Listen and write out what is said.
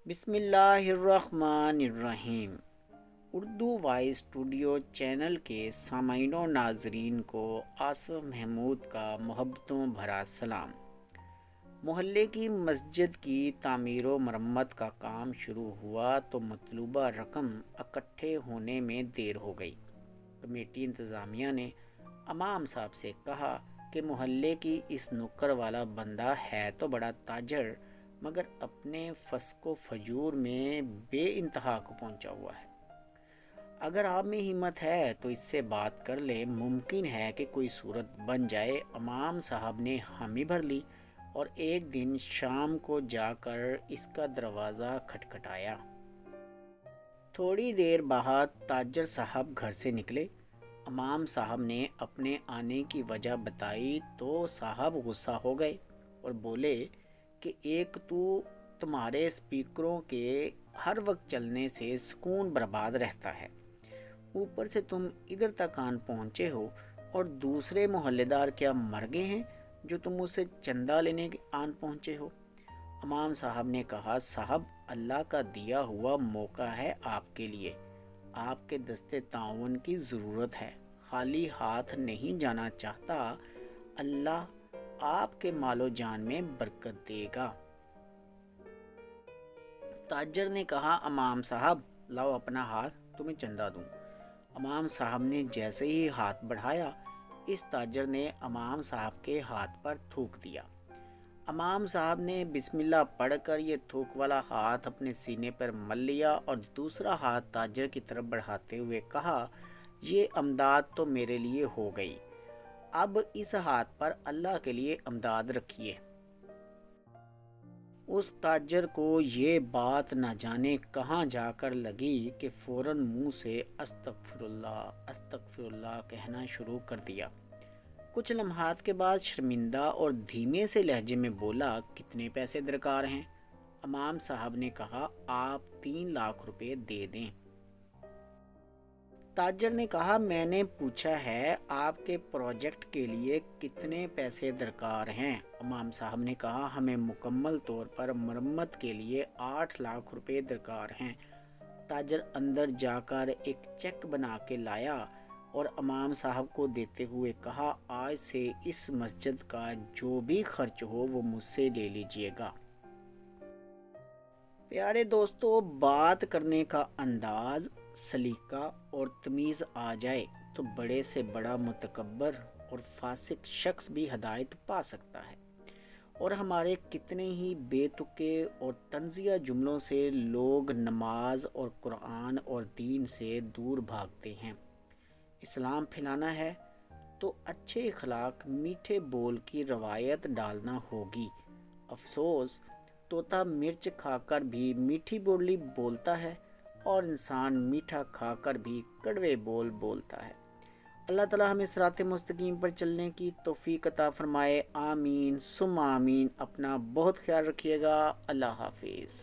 بسم اللہ الرحمن الرحیم۔ اردو وائس اسٹوڈیو چینل کے سامعین و ناظرین کو آصف محمود کا محبتوں بھرا سلام۔ محلے کی مسجد کی تعمیر و مرمت کا کام شروع ہوا تو مطلوبہ رقم اکٹھے ہونے میں دیر ہو گئی۔ کمیٹی انتظامیہ نے امام صاحب سے کہا کہ محلے کی اس نکر والا بندہ ہے تو بڑا تاجر، مگر اپنے فسق و فجور میں بے انتہا کو پہنچا ہوا ہے۔ اگر آپ میں ہمت ہے تو اس سے بات کر لے، ممکن ہے کہ کوئی صورت بن جائے۔ امام صاحب نے حامی بھر لی اور ایک دن شام کو جا کر اس کا دروازہ کھٹکھٹایا۔ تھوڑی دیر بعد تاجر صاحب گھر سے نکلے۔ امام صاحب نے اپنے آنے کی وجہ بتائی تو صاحب غصہ ہو گئے اور بولے کہ ایک تو تمہارے اسپیکروں کے ہر وقت چلنے سے سکون برباد رہتا ہے، اوپر سے تم ادھر تک آن پہنچے ہو، اور دوسرے محلے دار کیا مر گئے ہیں جو تم اس سے چندہ لینے آن پہنچے ہو؟ امام صاحب نے کہا، صاحب اللہ کا دیا ہوا موقع ہے آپ کے لیے، آپ کے دستے تعاون کی ضرورت ہے، خالی ہاتھ نہیں جانا چاہتا، اللہ آپ کے مال و جان میں برکت دے گا۔ تاجر نے کہا، امام صاحب لاؤ اپنا ہاتھ، تمہیں چندہ دوں۔ امام صاحب نے جیسے ہی ہاتھ بڑھایا، اس تاجر نے امام صاحب کے ہاتھ پر تھوک دیا۔ امام صاحب نے بسم اللہ پڑھ کر یہ تھوک والا ہاتھ اپنے سینے پر مل لیا اور دوسرا ہاتھ تاجر کی طرف بڑھاتے ہوئے کہا، یہ امداد تو میرے لیے ہو گئی، اب اس ہاتھ پر اللہ کے لیے امداد رکھیے۔ اس تاجر کو یہ بات نہ جانے کہاں جا کر لگی کہ فوراً منہ سے استغفر اللہ کہنا شروع کر دیا۔ کچھ لمحات کے بعد شرمندہ اور دھیمے سے لہجے میں بولا، کتنے پیسے درکار ہیں؟ امام صاحب نے کہا، آپ 3 لاکھ روپے دے دیں۔ تاجر نے کہا، میں نے پوچھا ہے آپ کے پروجیکٹ کے لیے کتنے پیسے درکار ہیں؟ امام صاحب نے کہا، ہمیں مکمل طور پر مرمت کے لیے 8 لاکھ روپے درکار ہیں۔ تاجر اندر جا کر ایک چیک بنا کے لایا اور امام صاحب کو دیتے ہوئے کہا، آج سے اس مسجد کا جو بھی خرچ ہو وہ مجھ سے لے لیجئے گا۔ پیارے دوستو، بات کرنے کا انداز، سلیقہ اور تمیز آ جائے تو بڑے سے بڑا متکبر اور فاسق شخص بھی ہدایت پا سکتا ہے، اور ہمارے کتنے ہی بے تکے اور طنزیہ جملوں سے لوگ نماز اور قرآن اور دین سے دور بھاگتے ہیں۔ اسلام پھیلانا ہے تو اچھے اخلاق، میٹھے بول کی روایت ڈالنا ہوگی۔ افسوس، طوطا مرچ کھا کر بھی میٹھی بولی بولتا ہے اور انسان میٹھا کھا کر بھی کڑوے بول بولتا ہے۔ اللہ تعالی ہمیں صراط مستقیم پر چلنے کی توفیق عطا فرمائے۔ آمین ثم آمین۔ اپنا بہت خیال رکھیے گا۔ اللہ حافظ۔